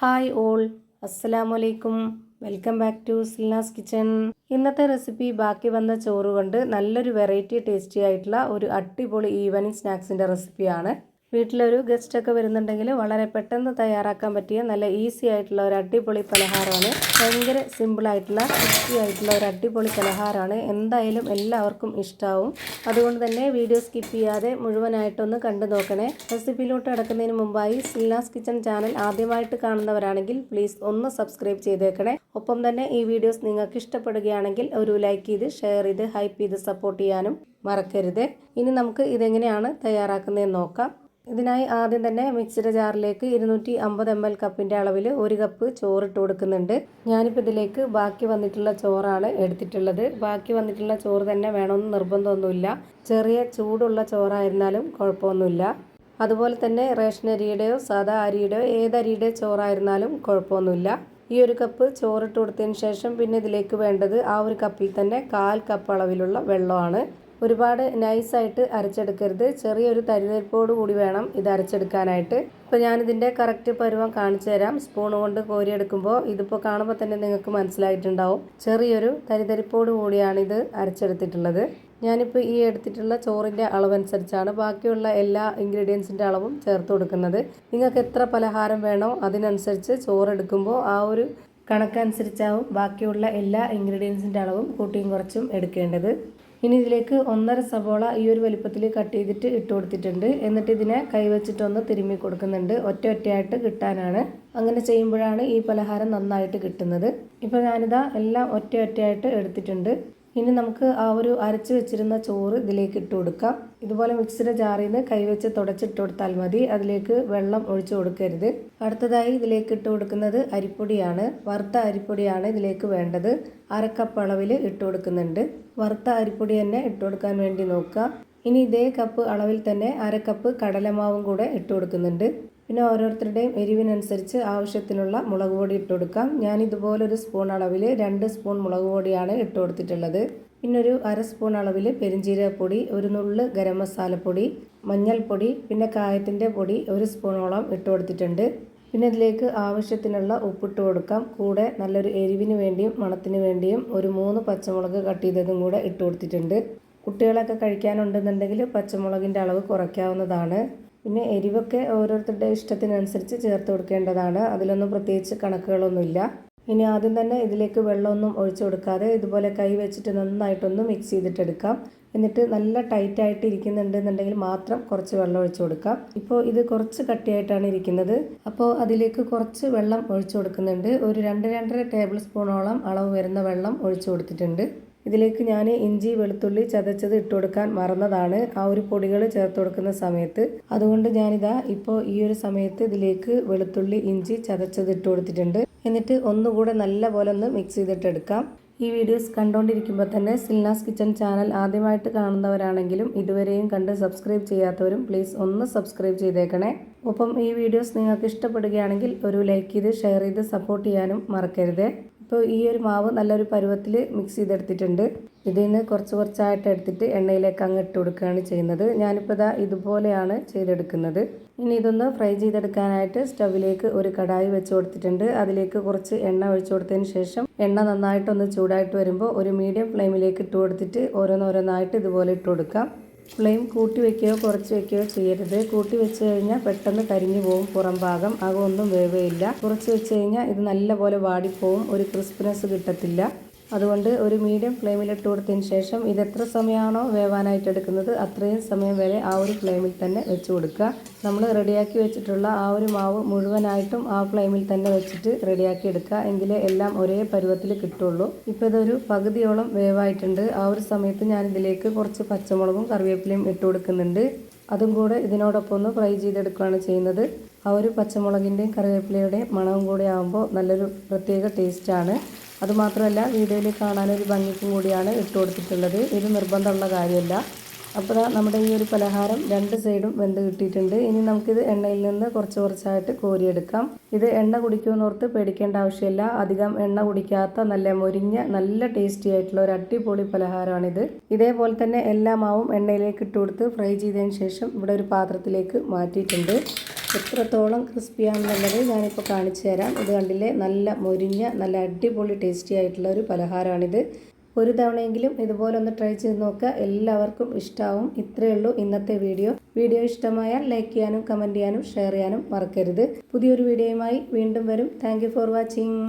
Hi all, അസ്സലാമു അലൈക്കും. Welcome back to Silna's kitchen. ഇന്നത്തെ റെസിപ്പി ബാക്കി വന്ന ചോറ് കൊണ്ട് നല്ലൊരു വെറൈറ്റി ടേസ്റ്റി ആയിട്ടുള്ള ഒരു അടിപൊളി ഈവനിങ് സ്നാക്സിൻ്റെ റെസിപ്പിയാണ്. വീട്ടിലൊരു ഗസ്റ്റൊക്കെ വരുന്നുണ്ടെങ്കിൽ വളരെ പെട്ടെന്ന് തയ്യാറാക്കാൻ പറ്റിയ നല്ല ഈസി ആയിട്ടുള്ള ഒരു അടിപൊളി പലഹാരമാണ്. ഭയങ്കര സിമ്പിളായിട്ടുള്ള ഈസി ആയിട്ടുള്ള ഒരു അടിപൊളി പലഹാരമാണ്. എന്തായാലും എല്ലാവർക്കും ഇഷ്ടമാവും. അതുകൊണ്ട് തന്നെ വീഡിയോ സ്കിപ്പ് ചെയ്യാതെ മുഴുവനായിട്ടൊന്ന് കണ്ടു നോക്കണേ. റെസിപ്പിയിലോട്ട് കിടക്കുന്നതിന് മുമ്പായി സിൽനാസ് കിച്ചൺ ചാനൽ ആദ്യമായിട്ട് കാണുന്നവരാണെങ്കിൽ പ്ലീസ് ഒന്ന് സബ്സ്ക്രൈബ് ചെയ്തേക്കണേ. ഒപ്പം തന്നെ ഈ വീഡിയോസ് നിങ്ങൾക്ക് ഇഷ്ടപ്പെടുകയാണെങ്കിൽ ഒരു ലൈക്ക് ചെയ്ത് ഷെയർ ചെയ്ത് ഹൈപ്പ് ചെയ്ത് സപ്പോർട്ട് ചെയ്യാനും മറക്കരുത്. ഇനി നമുക്ക് ഇതെങ്ങനെയാണ് തയ്യാറാക്കുന്നതെന്ന് നോക്കാം. ഇതിനായി ആദ്യം തന്നെ മിക്സിയുടെ ജാറിലേക്ക് 250 ml കപ്പിൻ്റെ അളവിൽ 1 കപ്പ് ചോറിട്ട് കൊടുക്കുന്നുണ്ട്. ഞാനിപ്പോൾ ഇതിലേക്ക് ബാക്കി വന്നിട്ടുള്ള ചോറാണ് എടുത്തിട്ടുള്ളത്. ബാക്കി വന്നിട്ടുള്ള ചോറ് തന്നെ വേണമെന്ന് നിർബന്ധമൊന്നുമില്ല. ചെറിയ ചൂടുള്ള ചോറായിരുന്നാലും കുഴപ്പമൊന്നുമില്ല. അതുപോലെ തന്നെ റേഷൻ അരിയുടെയോ സാധാ അരിയുടെയോ ഏതരിയുടെ ചോറായിരുന്നാലും കുഴപ്പമൊന്നുമില്ല. ഈ 1 കപ്പ് ചോറിട്ട് കൊടുത്തതിന് ശേഷം പിന്നെ ഇതിലേക്ക് വേണ്ടത് ആ 1 കപ്പിൽ തന്നെ 1/4 കപ്പ് അളവിലുള്ള വെള്ളമാണ്. ഒരുപാട് നൈസായിട്ട് അരച്ചെടുക്കരുത്, ചെറിയൊരു തരിതരിപ്പോട് കൂടി വേണം ഇത് അരച്ചെടുക്കാനായിട്ട്. ഇപ്പോൾ ഞാനിതിൻ്റെ കറക്റ്റ് പരുവം കാണിച്ചു തരാം. സ്പൂൺ കൊണ്ട് കോരിയെടുക്കുമ്പോൾ ഇതിപ്പോൾ കാണുമ്പോൾ തന്നെ നിങ്ങൾക്ക് മനസ്സിലായിട്ടുണ്ടാവും. ചെറിയൊരു തരിതരിപ്പോട് കൂടിയാണ് ഇത് അരച്ചെടുത്തിട്ടുള്ളത്. ഞാനിപ്പോൾ ഈ എടുത്തിട്ടുള്ള ചോറിൻ്റെ അളവനുസരിച്ചാണ് ബാക്കിയുള്ള എല്ലാ ഇൻഗ്രീഡിയൻസിൻ്റെ അളവും ചേർത്ത് കൊടുക്കുന്നത്. നിങ്ങൾക്ക് എത്ര പലഹാരം വേണോ അതിനനുസരിച്ച് ചോറെടുക്കുമ്പോൾ ആ ഒരു കണക്കനുസരിച്ചാവും ബാക്കിയുള്ള എല്ലാ ഇൻഗ്രീഡിയൻസിൻ്റെ അളവും കൂട്ടിയും കുറച്ചും എടുക്കേണ്ടത്. ഇനി ഇതിലേക്ക് 1.5 സബോള ഈ ഒരു വലിപ്പത്തിൽ കട്ട് ചെയ്തിട്ട് ഇട്ട് കൊടുത്തിട്ടുണ്ട്. എന്നിട്ട് ഇതിനെ കൈവച്ചിട്ടൊന്ന് തിരുമ്മി കൊടുക്കുന്നുണ്ട്. ഒറ്റയായിട്ട് കിട്ടാനാണ്. അങ്ങനെ ചെയ്യുമ്പോഴാണ് ഈ പലഹാരം നന്നായിട്ട് കിട്ടുന്നത്. ഇപ്പോൾ ഞാനിതാ എല്ലാം ഒറ്റയായിട്ട് എടുത്തിട്ടുണ്ട്. ഇനി നമുക്ക് ആ ഒരു അരച്ച് വെച്ചിരുന്ന ചോറ് ഇതിലേക്ക് ഇട്ട് കൊടുക്കാം. ഇതുപോലെ മിക്സിയുടെ ജാറിൽ നിന്ന് കൈവച്ച് തുടച്ചിട്ട് കൊടുത്താൽ മതി. അതിലേക്ക് വെള്ളം ഒഴിച്ചു കൊടുക്കരുത്. അടുത്തതായി ഇതിലേക്ക് ഇട്ട് കൊടുക്കുന്നത് അരിപ്പൊടിയാണ്. വറുത്ത അരിപ്പൊടിയാണ് ഇതിലേക്ക് വേണ്ടത്. 1/2 കപ്പ് അളവിൽ ഇട്ട് കൊടുക്കുന്നുണ്ട്. വറുത്ത അരിപ്പൊടി തന്നെ ഇട്ട് കൊടുക്കാൻ വേണ്ടി നോക്കുക. ഇനി ഇതേ കപ്പ് അളവിൽ തന്നെ 1/2 കപ്പ് കടലമാവും കൂടെ ഇട്ട് കൊടുക്കുന്നുണ്ട്. പിന്നെ ഓരോരുത്തരുടെയും എരിവിനനുസരിച്ച് ആവശ്യത്തിനുള്ള മുളക് പൊടി ഇട്ട് കൊടുക്കാം. ഞാൻ ഇതുപോലൊരു സ്പൂൺ അളവിൽ 2 സ്പൂൺ മുളക് പൊടിയാണ് ഇട്ട് കൊടുത്തിട്ടുള്ളത്. പിന്നെ ഒരു 1/2 സ്പൂൺ അളവിൽ പെരിഞ്ജീരകപ്പൊടി, ഒരു നുള്ള് ഗരം മസാലപ്പൊടി, മഞ്ഞൾപ്പൊടി, പിന്നെ കായത്തിൻ്റെ പൊടി 1 സ്പൂണോളം ഇട്ട് കൊടുത്തിട്ടുണ്ട്. പിന്നെ ഇതിലേക്ക് ആവശ്യത്തിനുള്ള ഉപ്പിട്ട് കൊടുക്കാം. കൂടെ നല്ലൊരു എരിവിന് വേണ്ടിയും മണത്തിന് വേണ്ടിയും ഒരു 3 പച്ചമുളക് കട്ട് ചെയ്തതും കൂടെ ഇട്ട് കൊടുത്തിട്ടുണ്ട്. കുട്ടികളൊക്കെ കഴിക്കാനുണ്ടെന്നുണ്ടെങ്കിൽ പച്ചമുളകിൻ്റെ അളവ് കുറയ്ക്കാവുന്നതാണ്. പിന്നെ എരിവൊക്കെ ഓരോരുത്തരുടെ ഇഷ്ടത്തിനനുസരിച്ച് ചേർത്ത് കൊടുക്കേണ്ടതാണ്. അതിലൊന്നും പ്രത്യേകിച്ച് കണക്കുകളൊന്നുമില്ല. ഇനി ആദ്യം തന്നെ ഇതിലേക്ക് വെള്ളമൊന്നും ഒഴിച്ചു കൊടുക്കാതെ ഇതുപോലെ കൈ വെച്ചിട്ട് നന്നായിട്ടൊന്ന് മിക്സ് ചെയ്തിട്ടെടുക്കാം. എന്നിട്ട് നല്ല ടൈറ്റായിട്ട് ഇരിക്കുന്നുണ്ടെന്നുണ്ടെങ്കിൽ മാത്രം കുറച്ച് വെള്ളം ഒഴിച്ചു കൊടുക്കാം. ഇപ്പോൾ ഇത് കുറച്ച് കട്ടിയായിട്ടാണ് ഇരിക്കുന്നത്. അപ്പോൾ അതിലേക്ക് കുറച്ച് വെള്ളം ഒഴിച്ചു കൊടുക്കുന്നുണ്ട്. ഒരു 2-2.5 ടേബിൾ സ്പൂണോളം അളവ് വരുന്ന വെള്ളം ഒഴിച്ചു കൊടുത്തിട്ടുണ്ട്. ഇതിലേക്ക് ഞാൻ ഇഞ്ചി വെളുത്തുള്ളി ചതച്ചത് ഇട്ട് കൊടുക്കാൻ മറന്നതാണ് ആ ഒരു പൊടികൾ ചേർത്ത് കൊടുക്കുന്ന സമയത്ത്. അതുകൊണ്ട് ഞാനിതാ ഇപ്പോൾ ഈ ഒരു സമയത്ത് ഇതിലേക്ക് വെളുത്തുള്ളി ഇഞ്ചി ചതച്ചത് ഇട്ട് കൊടുത്തിട്ടുണ്ട്. എന്നിട്ട് ഒന്നുകൂടെ നല്ല പോലെ ഒന്ന് മിക്സ് ചെയ്തിട്ടെടുക്കാം. ഈ വീഡിയോസ് കണ്ടുകൊണ്ടിരിക്കുമ്പോൾ തന്നെ സിൽനാസ് കിച്ചൺ ചാനൽ ആദ്യമായിട്ട് കാണുന്നവരാണെങ്കിലും ഇതുവരെയും കണ്ട് സബ്സ്ക്രൈബ് ചെയ്യാത്തവരും പ്ലീസ് ഒന്ന് സബ്സ്ക്രൈബ് ചെയ്തേക്കണേ. ഒപ്പം ഈ വീഡിയോസ് നിങ്ങൾക്ക് ഇഷ്ടപ്പെടുകയാണെങ്കിൽ ഒരു ലൈക്ക് ചെയ്ത് ഷെയർ ചെയ്ത് സപ്പോർട്ട് ചെയ്യാനും മറക്കരുത്. ഇപ്പോൾ ഈ ഒരു മാവ് നല്ലൊരു പരുവത്തിൽ മിക്സ് ചെയ്തെടുത്തിട്ടുണ്ട്. ഇതിൽ നിന്ന് കുറച്ചായിട്ട് എടുത്തിട്ട് എണ്ണയിലേക്ക് അങ്ങ് ഇട്ട് കൊടുക്കുകയാണ് ചെയ്യുന്നത്. ഞാനിപ്പോൾ ഇതുപോലെയാണ് ചെയ്തെടുക്കുന്നത്. ഇനി ഇതൊന്ന് ഫ്രൈ ചെയ്തെടുക്കാനായിട്ട് സ്റ്റവിലേക്ക് ഒരു കടായി വെച്ച് കൊടുത്തിട്ടുണ്ട്. അതിലേക്ക് കുറച്ച് എണ്ണ ഒഴിച്ചു കൊടുത്തതിന് ശേഷം എണ്ണ നന്നായിട്ടൊന്ന് ചൂടായിട്ട് വരുമ്പോൾ ഒരു മീഡിയം ഫ്ലെയിമിലേക്ക് ഇട്ട് കൊടുത്തിട്ട് ഓരോന്നായിട്ട് ഇതുപോലെ ഇട്ട് കൊടുക്കാം. ഫ്ലെയിം കൂട്ടി വയ്ക്കുകയോ കുറച്ച് വയ്ക്കുകയോ ചെയ്യരുത്. കൂട്ടി വെച്ച് കഴിഞ്ഞാൽ പെട്ടെന്ന് കരിഞ്ഞു പോകും. പുറം ഭാഗം അകമൊന്നും വേവേയില്ല. കുറച്ച് വെച്ച് കഴിഞ്ഞാൽ ഇത് നല്ലപോലെ വാടിപ്പോവും. ഒരു ക്രിസ്പിനെസ് കിട്ടത്തില്ല. അതുകൊണ്ട് ഒരു മീഡിയം ഫ്ലെയിമിലിട്ട് കൊടുത്തതിന് ശേഷം ഇത് എത്ര സമയമാണോ വേവാനായിട്ട് എടുക്കുന്നത് അത്രയും സമയം വരെ ആ ഒരു ഫ്ലെയിമിൽ തന്നെ വെച്ച് കൊടുക്കുക. നമ്മൾ റെഡിയാക്കി വെച്ചിട്ടുള്ള ആ ഒരു മാവ് മുഴുവനായിട്ടും ആ ഫ്ലെയിമിൽ തന്നെ വെച്ചിട്ട് റെഡിയാക്കി എടുക്കുക. എങ്കിലേ എല്ലാം ഒരേ പരുവത്തിൽ കിട്ടുള്ളൂ. ഇപ്പോൾ ഇതൊരു പകുതിയോളം വേവായിട്ടുണ്ട്. ആ ഒരു സമയത്ത് ഞാൻ ഇതിലേക്ക് കുറച്ച് പച്ചമുളകും കറിവേപ്പിലയും ഇട്ട് കൊടുക്കുന്നുണ്ട്. അതും കൂടെ ഇതിനോടൊപ്പം ഒന്ന് ഫ്രൈ ചെയ്തെടുക്കുകയാണ് ചെയ്യുന്നത്. ആ ഒരു പച്ചമുളകിൻ്റെയും കറിവേപ്പിലയുടെയും മണവും കൂടെ ആകുമ്പോൾ നല്ലൊരു പ്രത്യേക ടേസ്റ്റാണ്. അതുമാത്രമല്ല വീഡിയോയിൽ കാണാനൊരു ഭംഗിക്കും കൂടിയാണ് ഇട്ട് കൊടുത്തിട്ടുള്ളത്. ഇത് നിർബന്ധമുള്ള കാര്യമല്ല. അപ്പോൾ നമ്മുടെ ഈ ഒരു പലഹാരം രണ്ട് സൈഡും വെന്ത് കിട്ടിയിട്ടുണ്ട്. ഇനി നമുക്കിത് എണ്ണയിൽ നിന്ന് കുറച്ച് കുറച്ചായിട്ട് കോരിയെടുക്കാം. ഇത് എണ്ണ കുടിക്കുമെന്നോർത്ത് പേടിക്കേണ്ട ആവശ്യമില്ല. അധികം എണ്ണ കുടിക്കാത്ത നല്ല മൊരിഞ്ഞ നല്ല ടേസ്റ്റി ആയിട്ടുള്ള ഒരു അടിപൊളി പലഹാരമാണിത്. ഇതേപോലെ തന്നെ എല്ലാ മാവും എണ്ണയിലേക്ക് ഇട്ട് കൊടുത്ത് ഫ്രൈ ചെയ്തതിന് ശേഷം ഇവിടെ ഒരു പാത്രത്തിലേക്ക് മാറ്റിയിട്ടുണ്ട്. എത്രത്തോളം ക്രിസ്പിയാണെന്നുള്ളത് ഞാനിപ്പോൾ കാണിച്ചു തരാം. ഇത് കണ്ടില്ലേ, നല്ല മൊരിഞ്ഞ നല്ല അടിപൊളി ടേസ്റ്റി ആയിട്ടുള്ള ഒരു പലഹാരമാണിത്. ഒരു തവണയെങ്കിലും ഇതുപോലെ ഒന്ന് ട്രൈ ചെയ്ത് നോക്കുക. എല്ലാവർക്കും ഇഷ്ടമാവും. ഇത്രയേ ഉള്ളൂ ഇന്നത്തെ വീഡിയോ ഇഷ്ടമായാൽ ലൈക്ക് ചെയ്യാനും കമൻറ്റ് ചെയ്യാനും ഷെയർ ചെയ്യാനും മറക്കരുത്. പുതിയൊരു വീഡിയോയുമായി വീണ്ടും വരും. Thank you for watching.